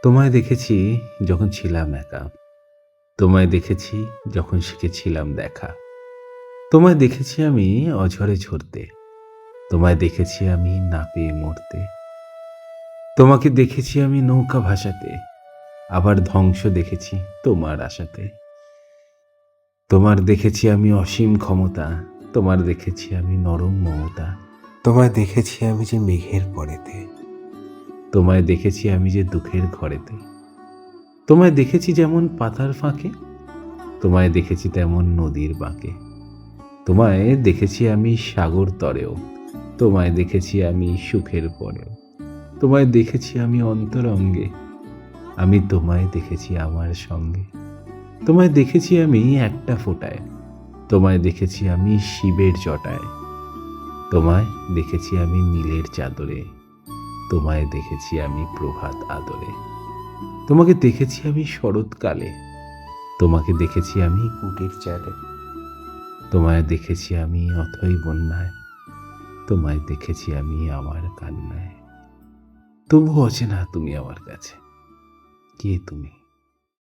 তোমায় দেখেছি যখন ছিলাম একা। তোমায় দেখেছি যখন শিখেছিলাম দেখা। তোমায় দেখেছি আমি অঝরে ঝরতে। তোমায় দেখেছি আমি না পেয়ে মরতে। তোমাকে দেখেছি আমি নৌকা ভাসাতে। আবার ধ্বংস দেখেছি তোমার আশাতে। তোমার দেখেছি আমি অসীম ক্ষমতা। তোমার দেখেছি আমি নরম মমতা। তোমায় দেখেছি আমি যে মেঘের পরেতে। তোমায় দেখেছি আমি যে দুঃখের ঘরেতে। তোমায় দেখেছি যেমন পাতার ফাঁকে। তোমায় দেখেছি তেমন নদীর বাঁকে। তোমায় দেখেছি আমি সাগর তরেও। তোমায় দেখেছি আমি সুখের পরেও। তোমায় দেখেছি আমি অন্তরঙ্গে। আমি তোমায় দেখেছি আমার সঙ্গে। তোমায় দেখেছি আমি একটা ফোঁটায়। তোমায় দেখেছি আমি শিবের জটায়। তোমায় দেখেছি আমি নীলের চাদরে। তোমায় দেখেছি আমি প্রভাত আদরে। তোমাকে দেখেছি আমি শরৎকালে। তোমাকে দেখেছি আমি কুটির চালে। তোমায় দেখেছি আমি অথই বন্যায়। তোমায় দেখেছি আমি আমার কান্নায়। তবু অচেনা তুমি আমার কাছে। কে তুমি?